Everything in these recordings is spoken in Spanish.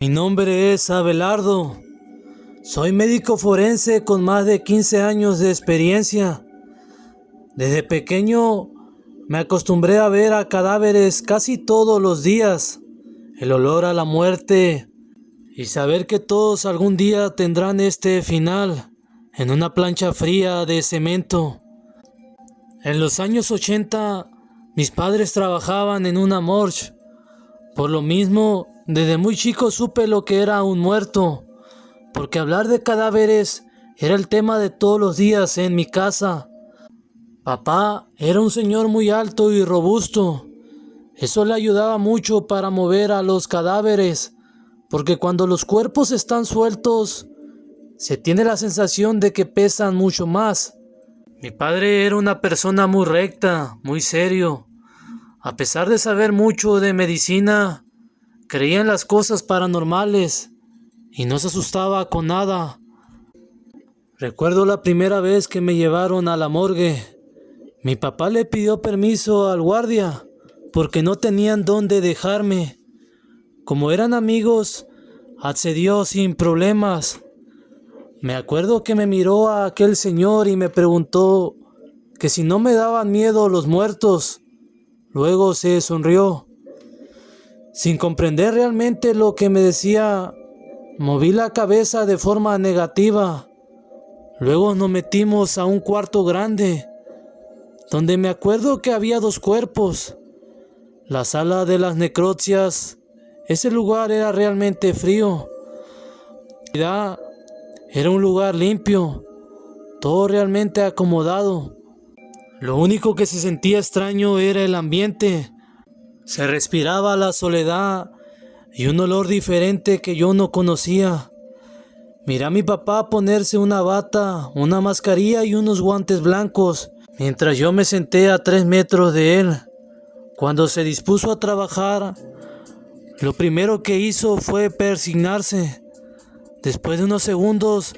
Mi nombre es Abelardo. Soy médico forense con más de 15 años de experiencia. Desde pequeño me acostumbré a ver a cadáveres casi todos los días. El olor a la muerte y saber que todos algún día tendrán este final en una plancha fría de cemento. En los años 80 mis padres trabajaban en una morgue. Por lo mismo, desde muy chico supe lo que era un muerto, porque hablar de cadáveres era el tema de todos los días en mi casa. Papá era un señor muy alto y robusto. Eso le ayudaba mucho para mover a los cadáveres, porque cuando los cuerpos están sueltos, se tiene la sensación de que pesan mucho más. Mi padre era una persona muy recta, muy serio. A pesar de saber mucho de medicina, creía en las cosas paranormales y no se asustaba con nada. Recuerdo la primera vez que me llevaron a la morgue. Mi papá le pidió permiso al guardia porque no tenían dónde dejarme. Como eran amigos, accedió sin problemas. Me acuerdo que me miró a aquel señor y me preguntó que si no me daban miedo los muertos. Luego se sonrió. Sin comprender realmente lo que me decía, moví la cabeza de forma negativa. Luego nos metimos a un cuarto grande, donde me acuerdo que había dos cuerpos. La sala de las necropsias, ese lugar era realmente frío. Era un lugar limpio, todo realmente acomodado. Lo único que se sentía extraño era el ambiente. Se respiraba la soledad y un olor diferente que yo no conocía. Miré a mi papá ponerse una bata, una mascarilla y unos guantes blancos, mientras yo me senté a 3 metros de él. Cuando se dispuso a trabajar, lo primero que hizo fue persignarse. Después de unos segundos,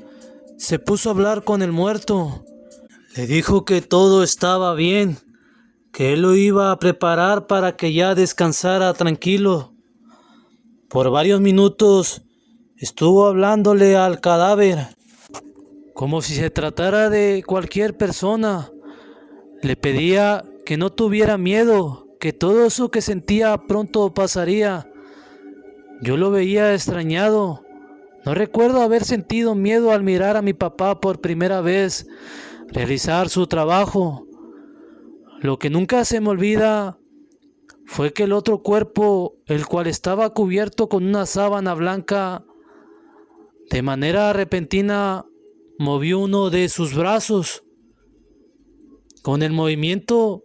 se puso a hablar con el muerto. Le dijo que todo estaba bien, que él lo iba a preparar para que ya descansara tranquilo. Por varios minutos estuvo hablándole al cadáver, como si se tratara de cualquier persona. Le pedía que no tuviera miedo, que todo eso que sentía pronto pasaría. Yo lo veía extrañado. No recuerdo haber sentido miedo al mirar a mi papá por primera vez realizar su trabajo. Lo que nunca se me olvida fue que el otro cuerpo, el cual estaba cubierto con una sábana blanca, de manera repentina movió uno de sus brazos. Con el movimiento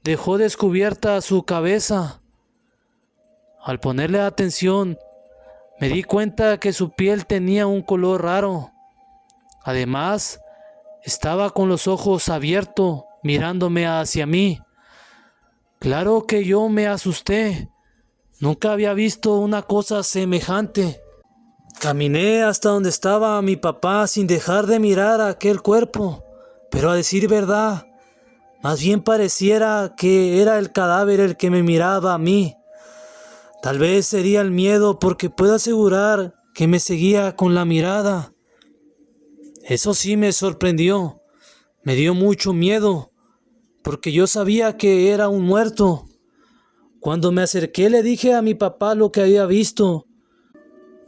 dejó descubierta su cabeza. Al ponerle atención, me di cuenta que su piel tenía un color raro. Además, estaba con los ojos abiertos, mirándome hacia mí. Claro que yo me asusté. Nunca había visto una cosa semejante. Caminé hasta donde estaba mi papá sin dejar de mirar a aquel cuerpo. Pero a decir verdad, más bien pareciera que era el cadáver el que me miraba a mí. Tal vez sería el miedo, porque puedo asegurar que me seguía con la mirada. Eso sí me sorprendió. Me dio mucho miedo, porque yo sabía que era un muerto. Cuando me acerqué le dije a mi papá lo que había visto.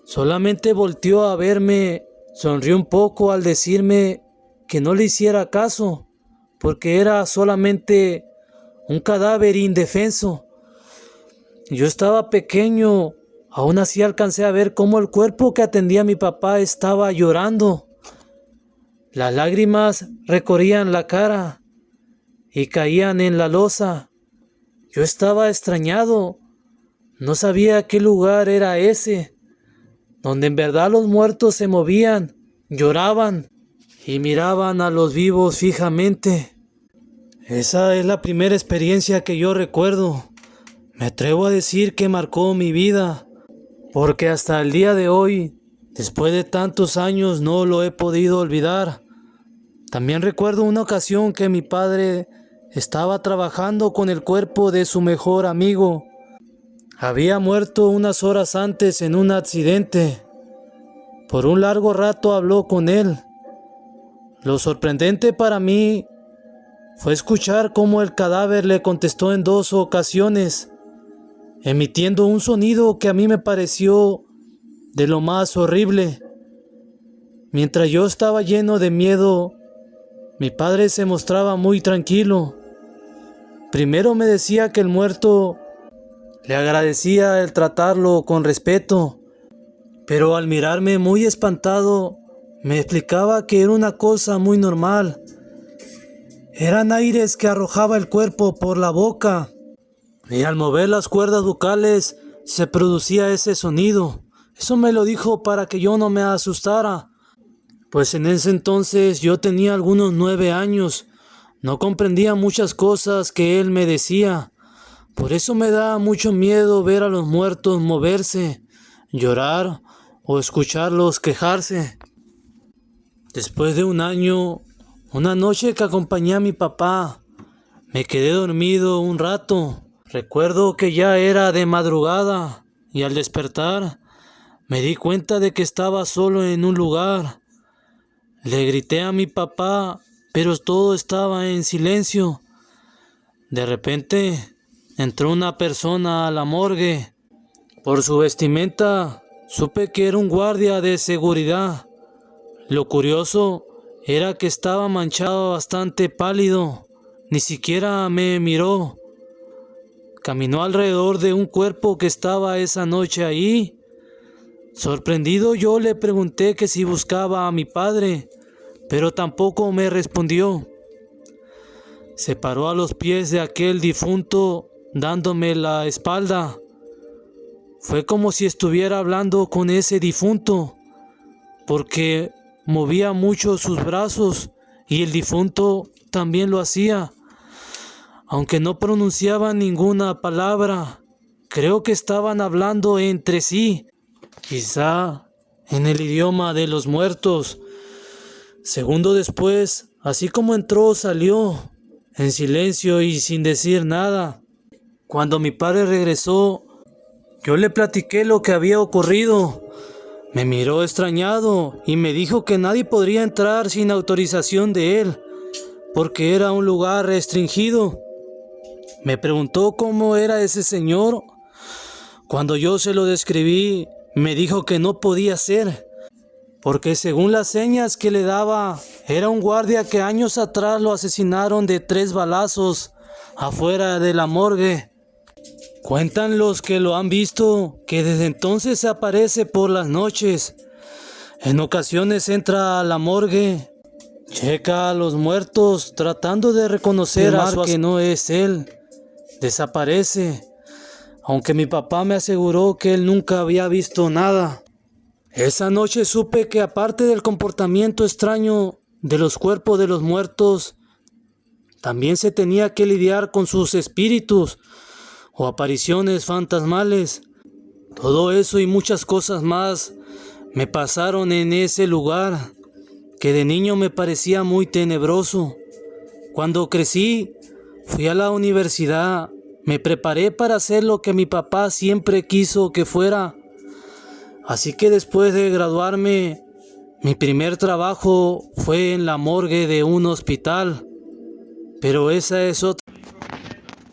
Solamente volteó a verme, sonrió un poco al decirme que no le hiciera caso, porque era solamente un cadáver indefenso. Yo estaba pequeño, aún así alcancé a ver cómo el cuerpo que atendía a mi papá estaba llorando. Las lágrimas recorrían la cara y caían en la losa. Yo estaba extrañado, no sabía qué lugar era ese, donde en verdad los muertos se movían, lloraban y miraban a los vivos fijamente. Esa es la primera experiencia que yo recuerdo. Me atrevo a decir que marcó mi vida, porque hasta el día de hoy, después de tantos años, no lo he podido olvidar. También recuerdo una ocasión que mi padre estaba trabajando con el cuerpo de su mejor amigo. Había muerto unas horas antes en un accidente. Por un largo rato habló con él. Lo sorprendente para mí fue escuchar cómo el cadáver le contestó en 2 ocasiones, emitiendo un sonido que a mí me pareció de lo más horrible. Mientras yo estaba lleno de miedo, mi padre se mostraba muy tranquilo. Primero me decía que el muerto le agradecía el tratarlo con respeto, pero al mirarme muy espantado, me explicaba que era una cosa muy normal. Eran aires que arrojaba el cuerpo por la boca, y al mover las cuerdas vocales se producía ese sonido. Eso me lo dijo para que yo no me asustara, pues en ese entonces yo tenía algunos 9 años. No comprendía muchas cosas que él me decía. Por eso me da mucho miedo ver a los muertos moverse, llorar o escucharlos quejarse. Después de un año, una noche que acompañé a mi papá, me quedé dormido un rato. Recuerdo que ya era de madrugada y al despertar me di cuenta de que estaba solo en un lugar. Le grité a mi papá, pero todo estaba en silencio. De repente entró una persona a la morgue. Por su vestimenta supe que era un guardia de seguridad. Lo curioso era que estaba manchado, bastante pálido. Ni siquiera me miró. Caminó alrededor de un cuerpo que estaba esa noche ahí. Sorprendido, yo le pregunté que si buscaba a mi padre, pero tampoco me respondió. Se paró a los pies de aquel difunto, dándome la espalda. Fue como si estuviera hablando con ese difunto, porque movía mucho sus brazos y el difunto también lo hacía. Aunque no pronunciaban ninguna palabra, creo que estaban hablando entre sí, quizá en el idioma de los muertos. Segundo después, así como entró, salió, en silencio y sin decir nada. Cuando mi padre regresó, yo le platiqué lo que había ocurrido. Me miró extrañado y me dijo que nadie podría entrar sin autorización de él, porque era un lugar restringido. Me preguntó cómo era ese señor. Cuando yo se lo describí, me dijo que no podía ser, porque según las señas que le daba, era un guardia que años atrás lo asesinaron de 3 balazos afuera de la morgue. Cuentan los que lo han visto que desde entonces se aparece por las noches. En ocasiones entra a la morgue, checa a los muertos tratando de reconocer a su que no es él. Desaparece, aunque mi papá me aseguró que él nunca había visto nada. Esa noche supe que aparte del comportamiento extraño de los cuerpos de los muertos, también se tenía que lidiar con sus espíritus o apariciones fantasmales. Todo eso y muchas cosas más me pasaron en ese lugar, que de niño me parecía muy tenebroso. Cuando crecí, fui a la universidad, me preparé para hacer lo que mi papá siempre quiso que fuera. Así que después de graduarme, mi primer trabajo fue en la morgue de un hospital. Pero esa es otra.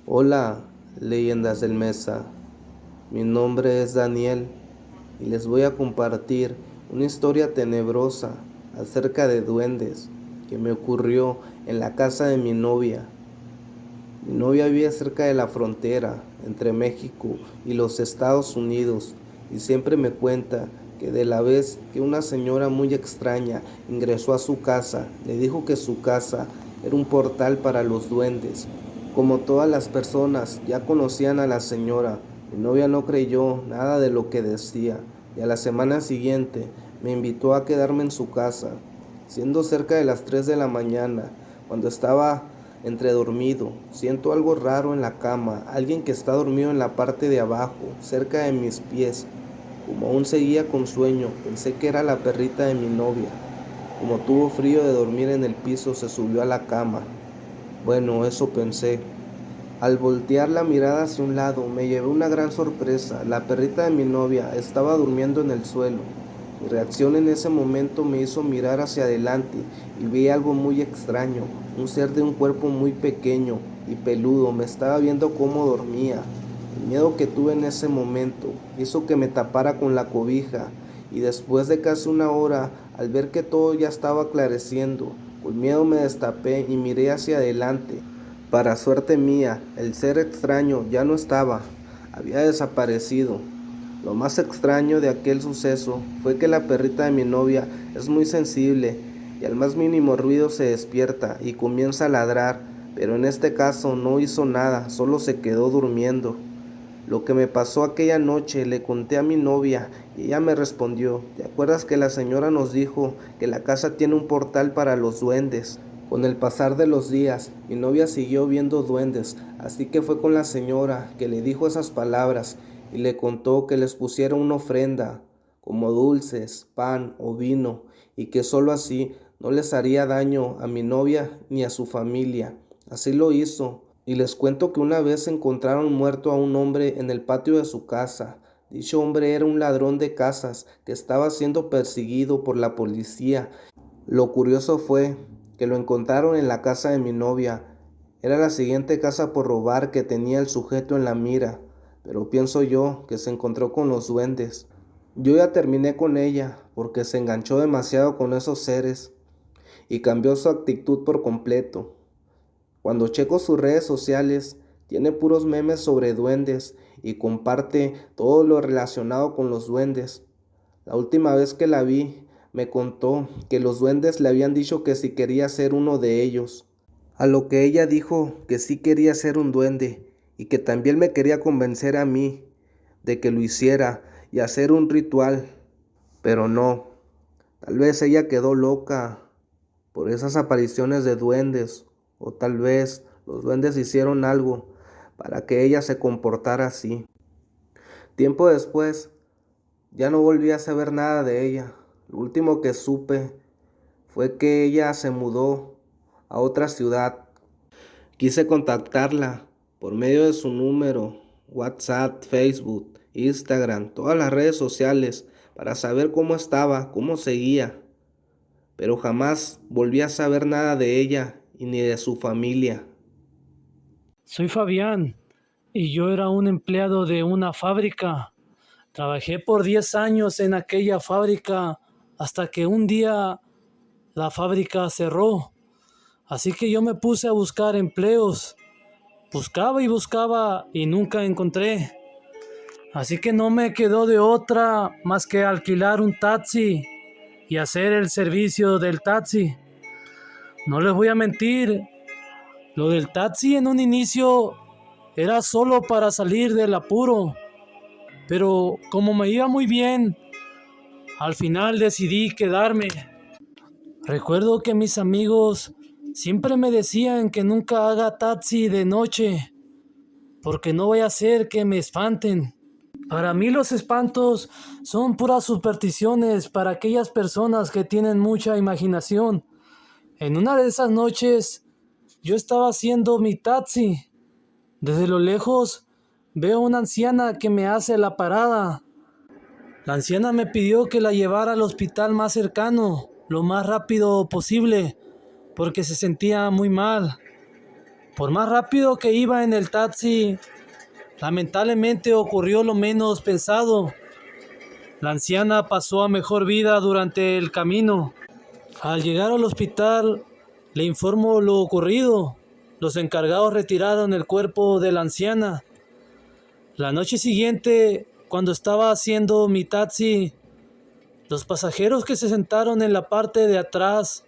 Hola, leyendas del Mesa. Mi nombre es Daniel y les voy a compartir una historia tenebrosa acerca de duendes que me ocurrió en la casa de mi novia. Mi novia vivía cerca de la frontera entre México y los Estados Unidos y siempre me cuenta que de la vez que una señora muy extraña ingresó a su casa, le dijo que su casa era un portal para los duendes. Como todas las personas ya conocían a la señora, mi novia no creyó nada de lo que decía y a la semana siguiente me invitó a quedarme en su casa. Siendo cerca de las 3 de la mañana, cuando estaba entre dormido, siento algo raro en la cama, alguien que está dormido en la parte de abajo, cerca de mis pies. Como aún seguía con sueño, pensé que era la perrita de mi novia. Como tuvo frío de dormir en el piso, se subió a la cama. Bueno, eso pensé. Al voltear la mirada hacia un lado, me llevé una gran sorpresa. La perrita de mi novia estaba durmiendo en el suelo. Mi reacción en ese momento me hizo mirar hacia adelante y vi algo muy extraño. Un ser de un cuerpo muy pequeño y peludo me estaba viendo cómo dormía. El miedo que tuve en ese momento hizo que me tapara con la cobija, y después de casi una hora, al ver que todo ya estaba aclareciendo, con miedo me destapé y miré hacia adelante. Para suerte mía, el ser extraño ya no estaba, había desaparecido. Lo más extraño de aquel suceso fue que la perrita de mi novia es muy sensible y al más mínimo ruido se despierta y comienza a ladrar, pero en este caso no hizo nada, solo se quedó durmiendo. Lo que me pasó aquella noche le conté a mi novia y ella me respondió: ¿te acuerdas que la señora nos dijo que la casa tiene un portal para los duendes? Con el pasar de los días, mi novia siguió viendo duendes, así que fue con la señora que le dijo esas palabras y le contó que les pusiera una ofrenda, como dulces, pan o vino, y que solo así no les haría daño a mi novia ni a su familia. Así lo hizo, y les cuento que una vez encontraron muerto a un hombre en el patio de su casa. Dicho hombre era un ladrón de casas que estaba siendo perseguido por la policía. Lo curioso fue que lo encontraron en la casa de mi novia. Era la siguiente casa por robar que tenía el sujeto en la mira, pero pienso yo que se encontró con los duendes. Yo ya terminé con ella porque se enganchó demasiado con esos seres y cambió su actitud por completo. Cuando checo sus redes sociales, tiene puros memes sobre duendes y comparte todo lo relacionado con los duendes. La última vez que la vi, me contó que los duendes le habían dicho que si quería ser uno de ellos, a lo que ella dijo que sí quería ser un duende y que también me quería convencer a mí de que lo hiciera y hacer un ritual, pero no, tal vez ella quedó loca por esas apariciones de duendes, o tal vez los duendes hicieron algo para que ella se comportara así. Tiempo después, ya no volví a saber nada de ella. Lo último que supe fue que ella se mudó a otra ciudad. Quise contactarla por medio de su número, WhatsApp, Facebook, Instagram, todas las redes sociales, para saber cómo estaba, cómo seguía, pero jamás volví a saber nada de ella y ni de su familia. Soy Fabián y yo era un empleado de una fábrica. Trabajé por 10 años en aquella fábrica hasta que un día la fábrica cerró. Así que yo me puse a buscar empleos. Buscaba y buscaba y nunca encontré. Así que no me quedó de otra más que alquilar un taxi y hacer el servicio del taxi. No les voy a mentir, lo del taxi en un inicio era solo para salir del apuro, pero como me iba muy bien, al final decidí quedarme. Recuerdo que mis amigos siempre me decían que nunca haga taxi de noche, porque no voy a hacer que me espanten. Para mí los espantos son puras supersticiones para aquellas personas que tienen mucha imaginación. En una de esas noches yo estaba haciendo mi taxi. Desde lo lejos veo una anciana que me hace la parada. La anciana me pidió que la llevara al hospital más cercano, lo más rápido posible, porque se sentía muy mal. Por más rápido que iba en el taxi, lamentablemente ocurrió lo menos pensado. La anciana pasó a mejor vida durante el camino. Al llegar al hospital, le informo lo ocurrido. Los encargados retiraron el cuerpo de la anciana. La noche siguiente, cuando estaba haciendo mi taxi, los pasajeros que se sentaron en la parte de atrás,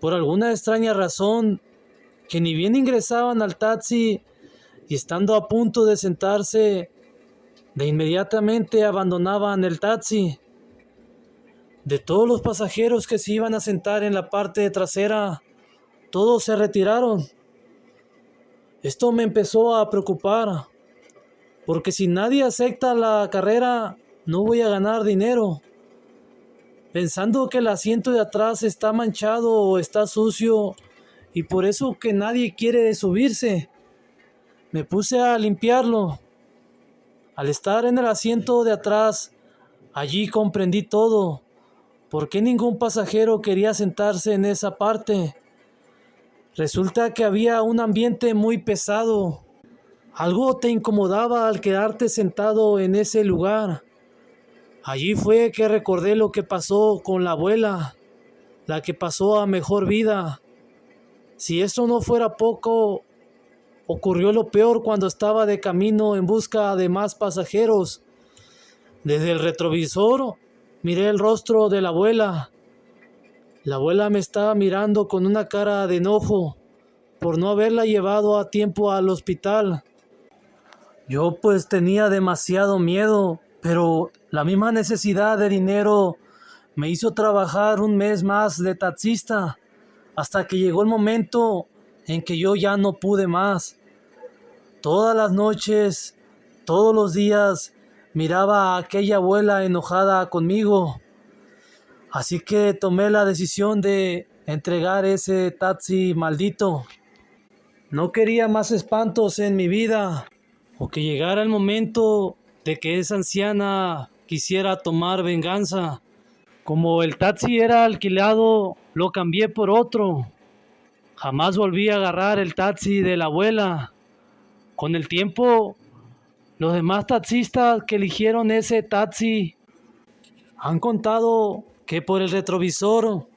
por alguna extraña razón, que ni bien ingresaban al taxi y estando a punto de sentarse, de inmediatamente abandonaban el taxi. De todos los pasajeros que se iban a sentar en la parte trasera, todos se retiraron. Esto me empezó a preocupar, porque si nadie acepta la carrera, no voy a ganar dinero. Pensando que el asiento de atrás está manchado o está sucio, y por eso que nadie quiere subirse. me puse a limpiarlo. Al estar en el asiento de atrás, allí comprendí todo. ¿Por qué ningún pasajero quería sentarse en esa parte? Resulta que había un ambiente muy pesado. Algo te incomodaba al quedarte sentado en ese lugar. Allí fue que recordé lo que pasó con la abuela, la que pasó a mejor vida. Si eso no fuera poco, ocurrió lo peor cuando estaba de camino en busca de más pasajeros. Desde el retrovisor miré el rostro de la abuela. La abuela me estaba mirando con una cara de enojo por no haberla llevado a tiempo al hospital. Yo pues tenía demasiado miedo, pero la misma necesidad de dinero me hizo trabajar un mes más de taxista, hasta que llegó el momento en que yo ya no pude más. Todas las noches, todos los días, miraba a aquella abuela enojada conmigo. Así que tomé la decisión de entregar ese taxi maldito. No quería más espantos en mi vida, o que llegara el momento de que esa anciana quisiera tomar venganza. Como el taxi era alquilado, lo cambié por otro. Jamás volví a agarrar el taxi de la abuela. Con el tiempo, los demás taxistas que eligieron ese taxi han contado que por el retrovisor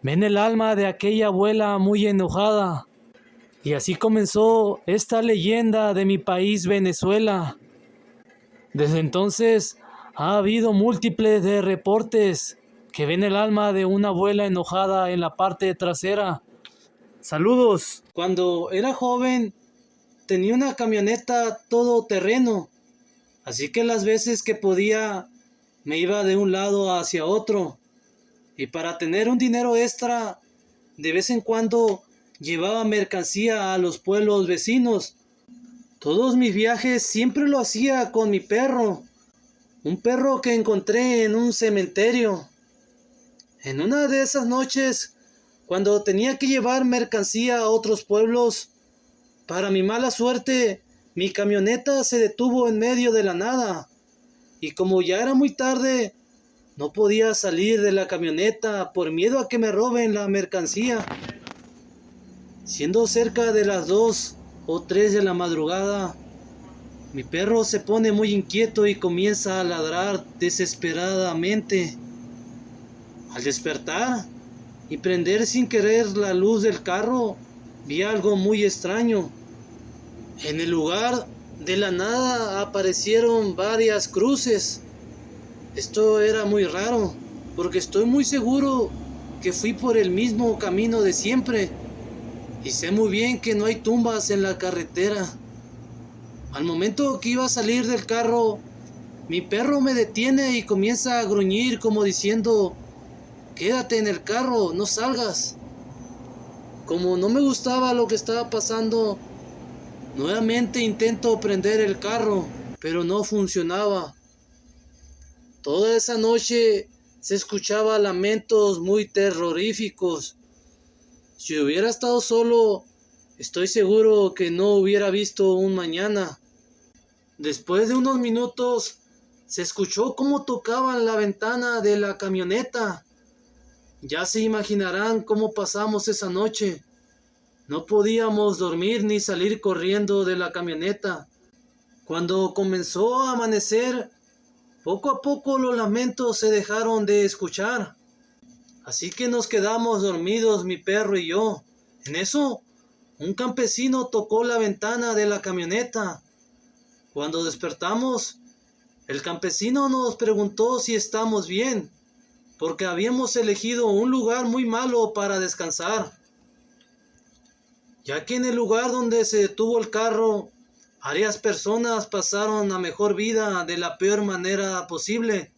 ven el alma de aquella abuela muy enojada. Y así comenzó esta leyenda de mi país, Venezuela. Desde entonces ha habido múltiples de reportes que ven el alma de una abuela enojada en la parte trasera. Saludos. Cuando era joven tenía una camioneta todoterreno, así que las veces que podía me iba de un lado hacia otro. Y para tener un dinero extra, de vez en cuando llevaba mercancía a los pueblos vecinos. Todos mis viajes siempre lo hacía con mi perro, un perro que encontré en un cementerio. En una de esas noches, cuando tenía que llevar mercancía a otros pueblos, para mi mala suerte, mi camioneta se detuvo en medio de la nada. Y como ya era muy tarde, no podía salir de la camioneta por miedo a que me roben la mercancía. Siendo cerca de las 2 o 3 de la madrugada, mi perro se pone muy inquieto y comienza a ladrar desesperadamente. Al despertar y prender sin querer la luz del carro, vi algo muy extraño. En el lugar, de la nada, aparecieron varias cruces. Esto era muy raro, porque estoy muy seguro que fui por el mismo camino de siempre. Y sé muy bien que no hay tumbas en la carretera. Al momento que iba a salir del carro, mi perro me detiene y comienza a gruñir como diciendo: quédate en el carro, no salgas. Como no me gustaba lo que estaba pasando, nuevamente intento prender el carro, pero no funcionaba. Toda esa noche se escuchaba lamentos muy terroríficos. Si hubiera estado solo, estoy seguro que no hubiera visto un mañana. Después de unos minutos, se escuchó cómo tocaban la ventana de la camioneta. Ya se imaginarán cómo pasamos esa noche. No podíamos dormir ni salir corriendo de la camioneta. Cuando comenzó a amanecer, poco a poco los lamentos se dejaron de escuchar. Así que nos quedamos dormidos mi perro y yo. En eso, un campesino tocó la ventana de la camioneta. Cuando despertamos, el campesino nos preguntó si estamos bien, porque habíamos elegido un lugar muy malo para descansar, ya que en el lugar donde se detuvo el carro, varias personas pasaron a mejor vida de la peor manera posible.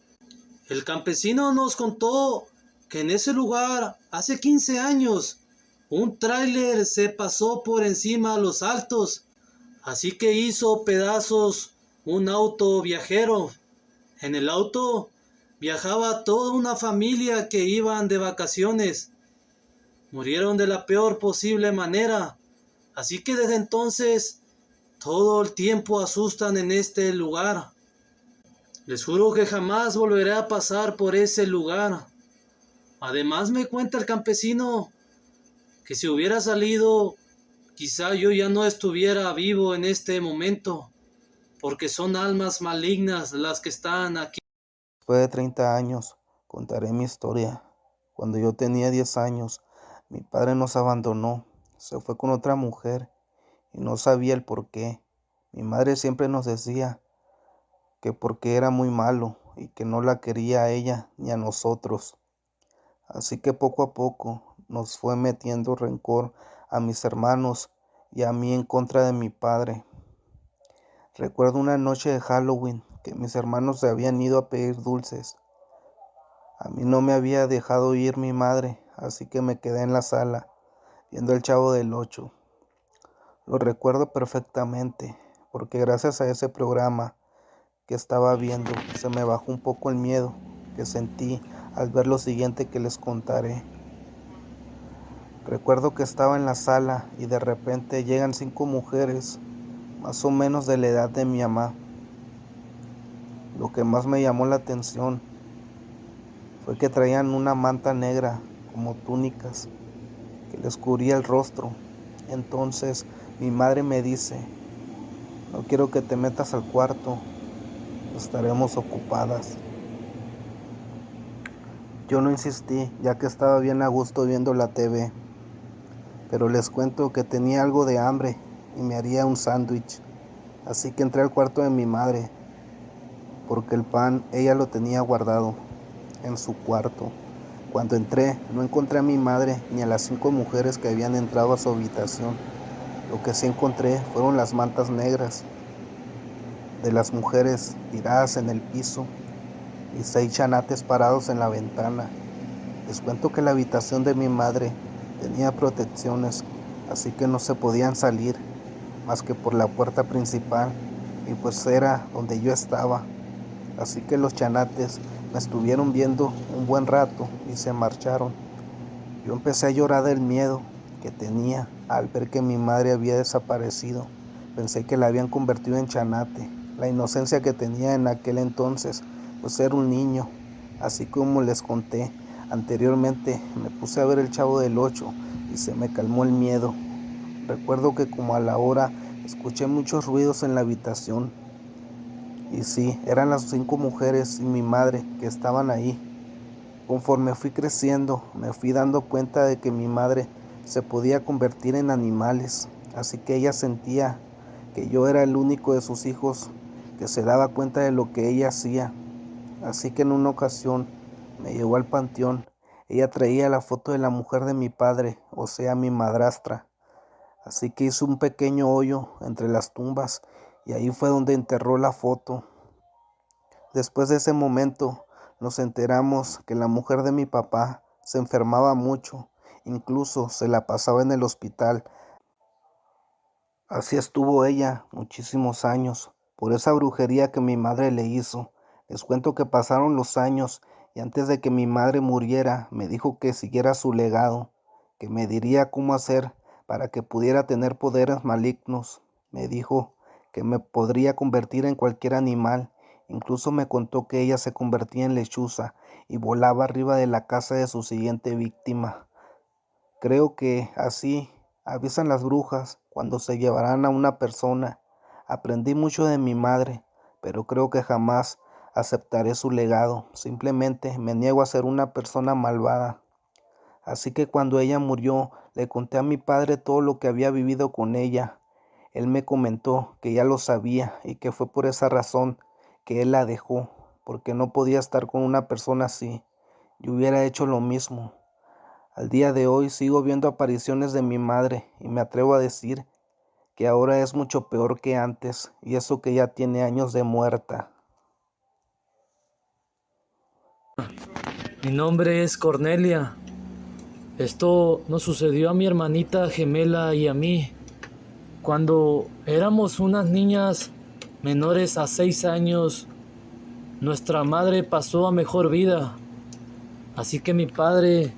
El campesino nos contó que en ese lugar, hace 15 años, un tráiler se pasó por encima de los altos, así que hizo pedazos un auto viajero. En el auto viajaba toda una familia que iban de vacaciones. Murieron de la peor posible manera, así que desde entonces todo el tiempo asustan en este lugar. Les juro que jamás volveré a pasar por ese lugar. Además me cuenta el campesino que si hubiera salido, quizá yo ya no estuviera vivo en este momento, porque son almas malignas las que están aquí. Después de 30 años, contaré mi historia. Cuando yo tenía 10 años, mi padre nos abandonó, se fue con otra mujer y no sabía el por qué. Mi madre siempre nos decía que porque era muy malo y que no la quería a ella ni a nosotros. Así que poco a poco nos fue metiendo rencor a mis hermanos y a mí en contra de mi padre. Recuerdo una noche de Halloween que mis hermanos se habían ido a pedir dulces. A mí no me había dejado ir mi madre, así que me quedé en la sala viendo El Chavo del Ocho. Lo recuerdo perfectamente, porque gracias a ese programa que estaba viendo, se me bajó un poco el miedo que sentí al ver lo siguiente que les contaré. Recuerdo que estaba en la sala y de repente llegan 5 mujeres, más o menos de la edad de mi mamá. Lo que más me llamó la atención fue que traían una manta negra, como túnicas, que les cubría el rostro. Entonces mi madre me dice: no quiero que te metas al cuarto, estaremos ocupadas. Yo no insistí, ya que estaba bien a gusto viendo la TV, pero les cuento que tenía algo de hambre y me haría un sándwich. Así que entré al cuarto de mi madre, porque el pan ella lo tenía guardado en su cuarto. Cuando entré, no encontré a mi madre ni a las 5 mujeres que habían entrado a su habitación. Lo que sí encontré fueron las mantas negras de las mujeres tiradas en el piso y 6 chanates parados en la ventana. Les cuento que la habitación de mi madre tenía protecciones, así que no se podían salir más que por la puerta principal, y pues era donde yo estaba. Así que los chanates me estuvieron viendo un buen rato y se marcharon. Yo empecé a llorar del miedo que tenía al ver que mi madre había desaparecido. Pensé que la habían convertido en chanate. La inocencia que tenía en aquel entonces, pues era un niño. Así como les conté anteriormente, me puse a ver El Chavo del Ocho y se me calmó el miedo. Recuerdo que como a la hora escuché muchos ruidos en la habitación. Y sí, eran las 5 mujeres y mi madre que estaban ahí. Conforme fui creciendo, me fui dando cuenta de que mi madre se podía convertir en animales, así que ella sentía que yo era el único de sus hijos que se daba cuenta de lo que ella hacía. Así que en una ocasión me llevó al panteón. Ella traía la foto de la mujer de mi padre, o sea, mi madrastra. Así que hizo un pequeño hoyo entre las tumbas y ahí fue donde enterró la foto. Después de ese momento, nos enteramos que la mujer de mi papá se enfermaba mucho, incluso se la pasaba en el hospital. Así estuvo ella muchísimos años, por esa brujería que mi madre le hizo. Les cuento que pasaron los años y antes de que mi madre muriera, me dijo que siguiera su legado, que me diría cómo hacer para que pudiera tener poderes malignos. Me dijo que me podría convertir en cualquier animal. Incluso me contó que ella se convertía en lechuza y volaba arriba de la casa de su siguiente víctima. Creo que así avisan las brujas cuando se llevarán a una persona. Aprendí mucho de mi madre, pero creo que jamás aceptaré su legado. Simplemente me niego a ser una persona malvada. Así que cuando ella murió, le conté a mi padre todo lo que había vivido con ella. Él me comentó que ya lo sabía y que fue por esa razón que él la dejó, porque no podía estar con una persona así. Yo hubiera hecho lo mismo. Al día de hoy sigo viendo apariciones de mi madre y me atrevo a decir que ahora es mucho peor que antes, y eso que ya tiene años de muerta. Mi nombre es Cornelia. Esto nos sucedió a mi hermanita gemela y a mí cuando éramos unas niñas menores a 6 años. Nuestra madre pasó a mejor vida, así que mi padre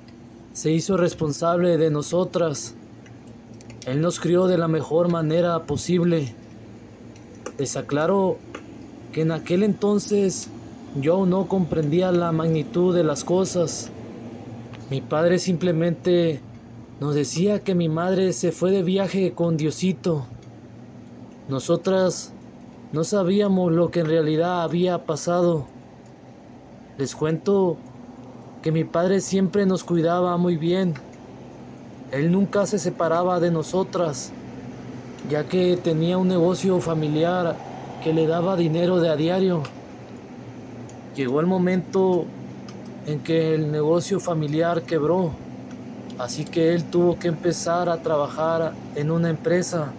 se hizo responsable de nosotras. Él nos crió de la mejor manera posible. Les aclaro que en aquel entonces yo aún no comprendía la magnitud de las cosas. Mi padre simplemente nos decía que mi madre se fue de viaje con Diosito. Nosotras no sabíamos lo que en realidad había pasado. Les cuento que mi padre siempre nos cuidaba muy bien. Él nunca se separaba de nosotras, ya que tenía un negocio familiar que le daba dinero de a diario. Llegó el momento en que el negocio familiar quebró, así que él tuvo que empezar a trabajar en una empresa,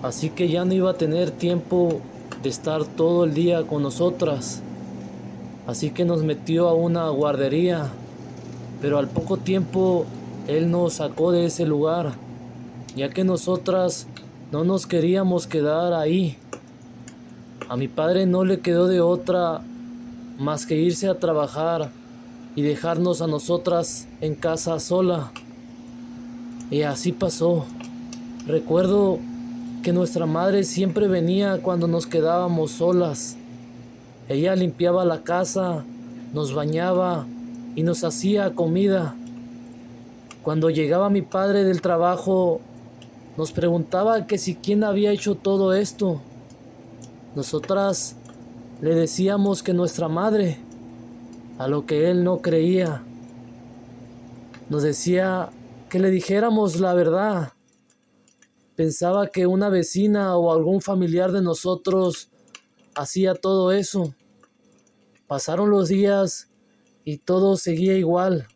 así que ya no iba a tener tiempo de estar todo el día con nosotras, así que nos metió a una guardería, pero al poco tiempo él nos sacó de ese lugar, ya que nosotras no nos queríamos quedar ahí. A mi padre no le quedó de otra más que irse a trabajar y dejarnos a nosotras en casa sola. Y así pasó. Recuerdo que nuestra madre siempre venía cuando nos quedábamos solas. Ella limpiaba la casa, nos bañaba y nos hacía comida. Cuando llegaba mi padre del trabajo, nos preguntaba que si quién había hecho todo esto. Nosotras le decíamos que nuestra madre, a lo que él no creía. Nos decía que le dijéramos la verdad. Pensaba que una vecina o algún familiar de nosotros hacía todo eso. Pasaron los días y todo seguía igual.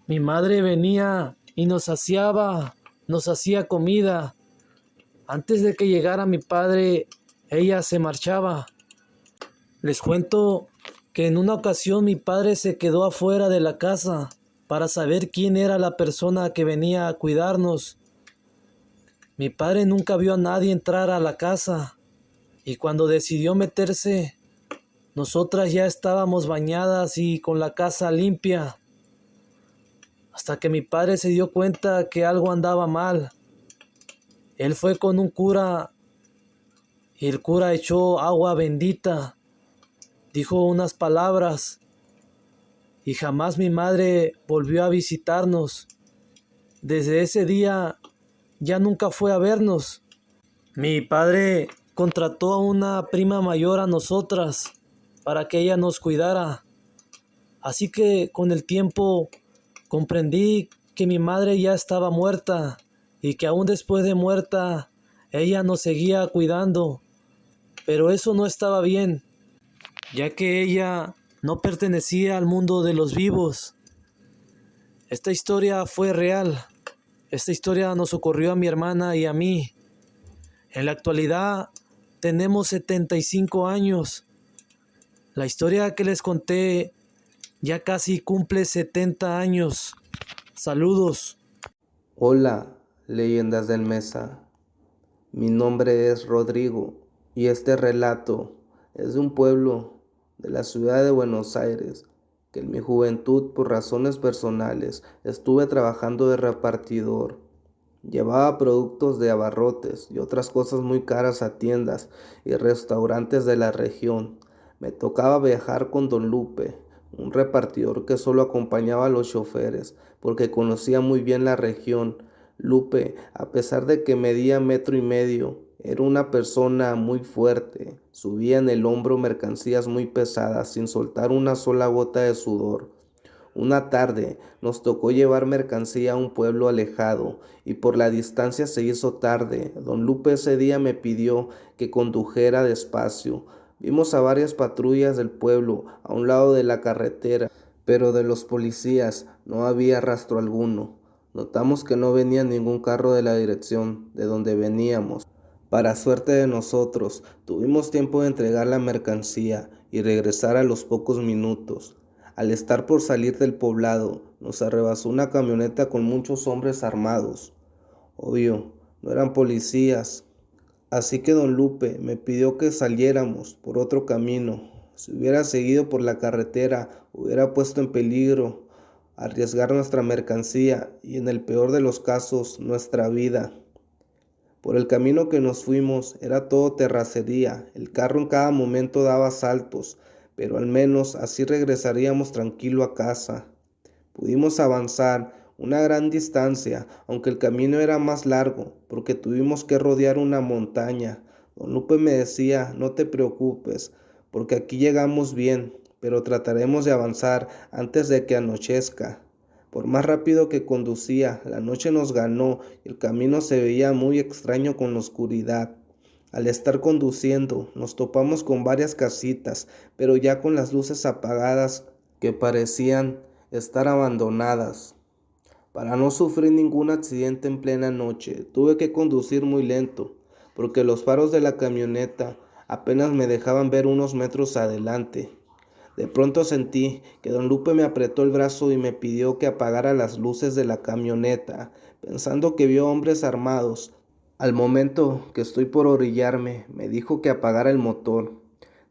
Mi madre venía y nos hacía comida. Antes de que llegara mi padre, ella se marchaba. Les cuento que en una ocasión mi padre se quedó afuera de la casa para saber quién era la persona que venía a cuidarnos. Mi padre nunca vio a nadie entrar a la casa y cuando decidió meterse, nosotras ya estábamos bañadas y con la casa limpia. Hasta que mi padre se dio cuenta que algo andaba mal. Él fue con un cura y el cura echó agua bendita, dijo unas palabras y jamás mi madre volvió a visitarnos. Desde ese día ya nunca fue a vernos. Mi padre contrató a una prima mayor a nosotras para que ella nos cuidara. Así que con el tiempo comprendí que mi madre ya estaba muerta y que aún después de muerta ella nos seguía cuidando. Pero eso no estaba bien, ya que ella no pertenecía al mundo de los vivos. Esta historia fue real. Esta historia nos ocurrió a mi hermana y a mí. En la actualidad tenemos 75 años. La historia que les conté ya casi cumple 70 años. Saludos. Hola, leyendas del Mesa. Mi nombre es Rodrigo y este relato es de un pueblo de la ciudad de Buenos Aires que en mi juventud por razones personales estuve trabajando de repartidor. Llevaba productos de abarrotes y otras cosas muy caras a tiendas y restaurantes de la región. Me tocaba viajar con don Lupe, un repartidor que solo acompañaba a los choferes porque conocía muy bien la región. Lupe, a pesar de que medía 1,5 metros, era una persona muy fuerte. Subía en el hombro mercancías muy pesadas sin soltar una sola gota de sudor. Una tarde nos tocó llevar mercancía a un pueblo alejado y por la distancia se hizo tarde. Don Lupe ese día me pidió que condujera despacio. Vimos a varias patrullas del pueblo a un lado de la carretera, pero de los policías no había rastro alguno. Notamos que no venía ningún carro de la dirección de donde veníamos. Para suerte de nosotros, tuvimos tiempo de entregar la mercancía y regresar a los pocos minutos. Al estar por salir del poblado, nos arrebasó una camioneta con muchos hombres armados. Obvio, no eran policías. Así que don Lupe me pidió que saliéramos por otro camino. Si hubiera seguido por la carretera, hubiera puesto en peligro arriesgar nuestra mercancía y en el peor de los casos, nuestra vida. Por el camino que nos fuimos era todo terracería, el carro en cada momento daba saltos, pero al menos así regresaríamos tranquilo a casa. Pudimos avanzar una gran distancia, aunque el camino era más largo, porque tuvimos que rodear una montaña. Don Lupe me decía, no te preocupes, porque aquí llegamos bien, pero trataremos de avanzar antes de que anochezca. Por más rápido que conducía, la noche nos ganó y el camino se veía muy extraño con la oscuridad. Al estar conduciendo, nos topamos con varias casitas, pero ya con las luces apagadas que parecían estar abandonadas. Para no sufrir ningún accidente en plena noche, tuve que conducir muy lento, porque los faros de la camioneta apenas me dejaban ver unos metros adelante. De pronto sentí que don Lupe me apretó el brazo y me pidió que apagara las luces de la camioneta, pensando que vio hombres armados. Al momento que estoy por orillarme, me dijo que apagara el motor.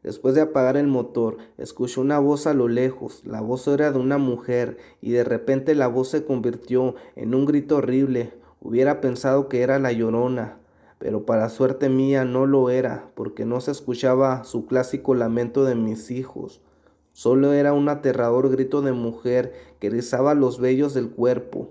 Después de apagar el motor, escuché una voz a lo lejos. La voz era de una mujer y de repente la voz se convirtió en un grito horrible. Hubiera pensado que era la Llorona, pero para suerte mía no lo era, porque no se escuchaba su clásico lamento de mis hijos. Solo era un aterrador grito de mujer que erizaba los vellos del cuerpo,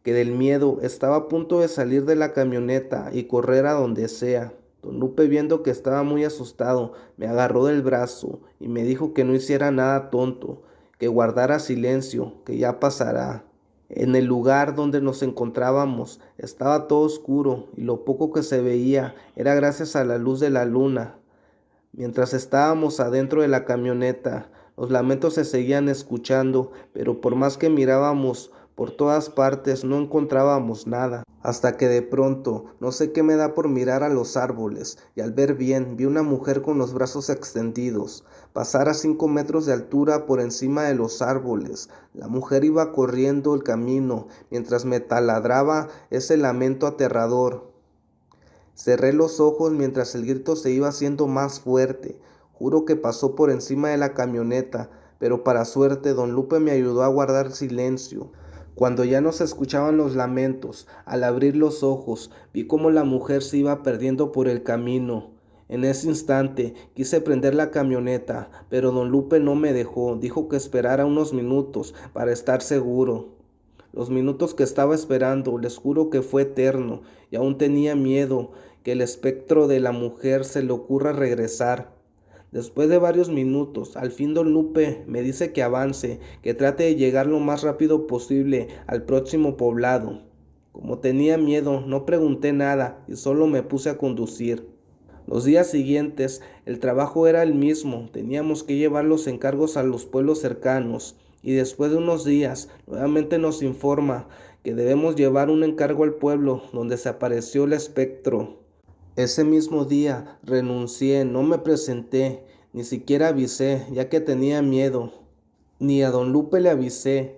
que del miedo estaba a punto de salir de la camioneta y correr a donde sea. Don Lupe, viendo que estaba muy asustado, me agarró del brazo y me dijo que no hiciera nada tonto, que guardara silencio, que ya pasará. En el lugar donde nos encontrábamos estaba todo oscuro y lo poco que se veía era gracias a la luz de la luna. Mientras estábamos adentro de la camioneta, los lamentos se seguían escuchando, pero por más que mirábamos por todas partes no encontrábamos nada. Hasta que de pronto, no sé qué me da por mirar a los árboles, y al ver bien vi una mujer con los brazos extendidos, pasar a 5 metros de altura por encima de los árboles. La mujer iba corriendo el camino, mientras me taladraba ese lamento aterrador. Cerré los ojos mientras el grito se iba haciendo más fuerte. Juro que pasó por encima de la camioneta, pero para suerte don Lupe me ayudó a guardar silencio. Cuando ya no se escuchaban los lamentos, al abrir los ojos, vi cómo la mujer se iba perdiendo por el camino. En ese instante quise prender la camioneta, pero don Lupe no me dejó. Dijo que esperara unos minutos para estar seguro. Los minutos que estaba esperando, les juro que fue eterno, y aún tenía miedo que el espectro de la mujer se le ocurra regresar. Después de varios minutos, al fin don Lupe me dice que avance, que trate de llegar lo más rápido posible al próximo poblado. Como tenía miedo, no pregunté nada y solo me puse a conducir. Los días siguientes, el trabajo era el mismo, teníamos que llevar los encargos a los pueblos cercanos, y después de unos días, nuevamente nos informa que debemos llevar un encargo al pueblo donde se apareció el espectro. Ese mismo día renuncié, no me presenté, ni siquiera avisé, ya que tenía miedo. Ni a don Lupe le avisé.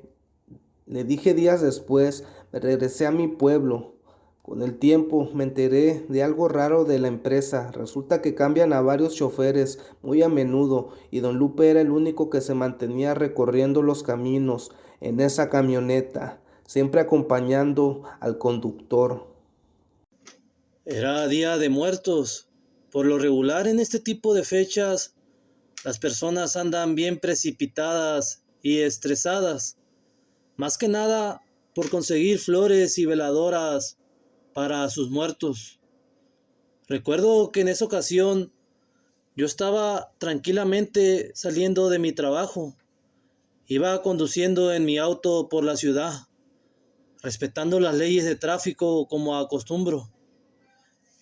Le dije días después, me regresé a mi pueblo. Con el tiempo me enteré de algo raro de la empresa. Resulta que cambian a varios choferes muy a menudo y don Lupe era el único que se mantenía recorriendo los caminos en esa camioneta, siempre acompañando al conductor. Era Día de Muertos. Por lo regular en este tipo de fechas, las personas andan bien precipitadas y estresadas, más que nada por conseguir flores y veladoras para sus muertos. Recuerdo que en esa ocasión yo estaba tranquilamente saliendo de mi trabajo. Iba conduciendo en mi auto por la ciudad, respetando las leyes de tráfico como acostumbro.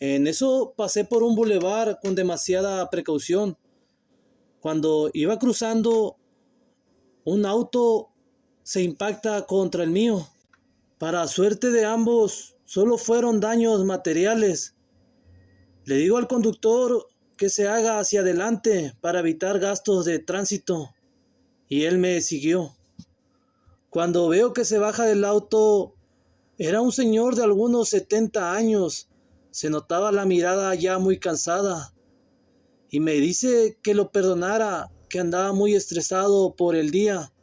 En eso pasé por un bulevar con demasiada precaución. Cuando iba cruzando, un auto se impacta contra el mío. Para suerte de ambos, solo fueron daños materiales. Le digo al conductor que se haga hacia adelante para evitar gastos de tránsito, y él me siguió. Cuando veo que se baja del auto, era un señor de algunos 70 años. Se notaba la mirada ya muy cansada, y me dice que lo perdonara, que andaba muy estresado por el día.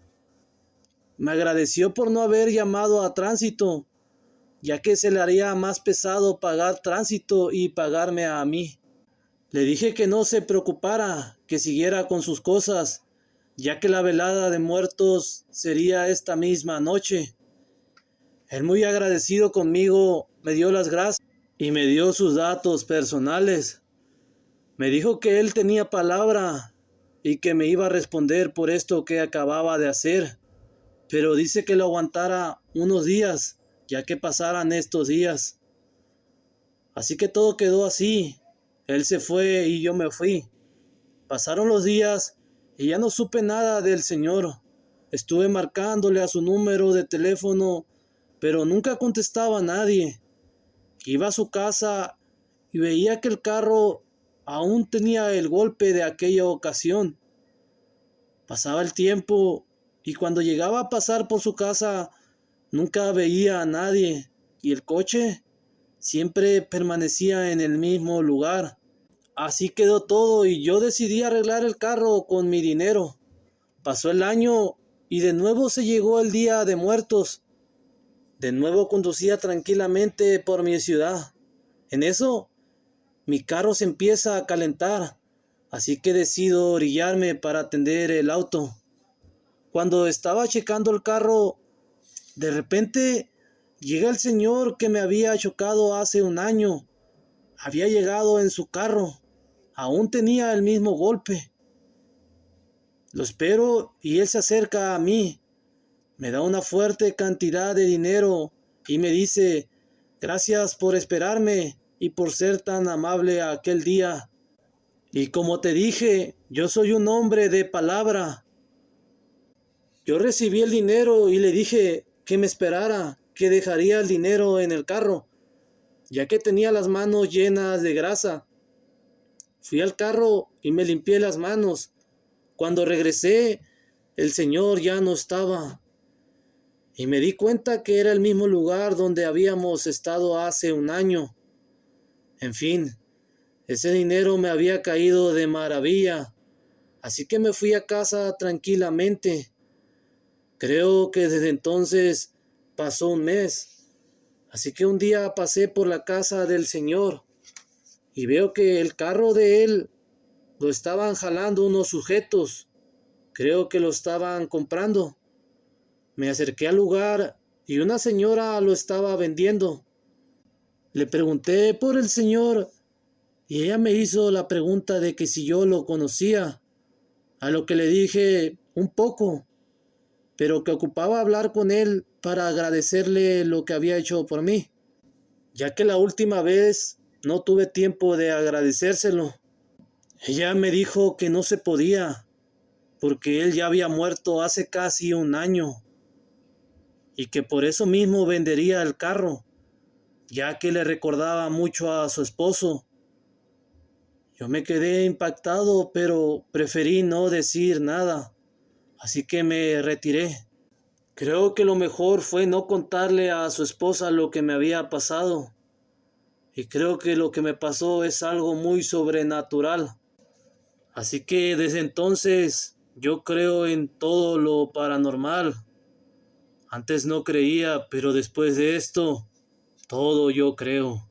Me agradeció por no haber llamado a tránsito, ya que se le haría más pesado pagar tránsito y pagarme a mí. Le dije que no se preocupara, que siguiera con sus cosas, ya que la velada de muertos sería esta misma noche. Él, muy agradecido conmigo, me dio las gracias y me dio sus datos personales. Me dijo que él tenía palabra y que me iba a responder por esto que acababa de hacer, pero dice que lo aguantara unos días, ya que pasaran estos días. Así que todo quedó así. Él se fue y yo me fui. Pasaron los días y ya no supe nada del señor. Estuve marcándole a su número de teléfono, pero nunca contestaba a nadie. Iba a su casa y veía que el carro aún tenía el golpe de aquella ocasión. Pasaba el tiempo y cuando llegaba a pasar por su casa nunca veía a nadie y el coche siempre permanecía en el mismo lugar. Así quedó todo y yo decidí arreglar el carro con mi dinero. Pasó el año y de nuevo se llegó el día de muertos. De nuevo conducía tranquilamente por mi ciudad. En eso, mi carro se empieza a calentar, así que decido orillarme para atender el auto. Cuando estaba checando el carro, de repente llega el señor que me había chocado hace un año. Había llegado en su carro. Aún tenía el mismo golpe. Lo espero y él se acerca a mí. Me da una fuerte cantidad de dinero y me dice: gracias por esperarme y por ser tan amable aquel día. Y como te dije, yo soy un hombre de palabra. Yo recibí el dinero y le dije que me esperara, que dejaría el dinero en el carro, ya que tenía las manos llenas de grasa. Fui al carro y me limpié las manos. Cuando regresé, el señor ya no estaba. Y me di cuenta que era el mismo lugar donde habíamos estado hace un año. En fin, ese dinero me había caído de maravilla. Así que me fui a casa tranquilamente. Creo que desde entonces pasó un mes. Así que un día pasé por la casa del señor y veo que el carro de él lo estaban jalando unos sujetos. Creo que lo estaban comprando. Me acerqué al lugar y una señora lo estaba vendiendo. Le pregunté por el señor y ella me hizo la pregunta de que si yo lo conocía, a lo que le dije un poco, pero que ocupaba hablar con él para agradecerle lo que había hecho por mí, ya que la última vez no tuve tiempo de agradecérselo. Ella me dijo que no se podía, porque él ya había muerto hace casi un año, y que por eso mismo vendería el carro, ya que le recordaba mucho a su esposo. Yo me quedé impactado, pero preferí no decir nada, así que me retiré. Creo que lo mejor fue no contarle a su esposa lo que me había pasado, y creo que lo que me pasó es algo muy sobrenatural. Así que desde entonces yo creo en todo lo paranormal. Antes no creía, pero después de esto, todo yo creo.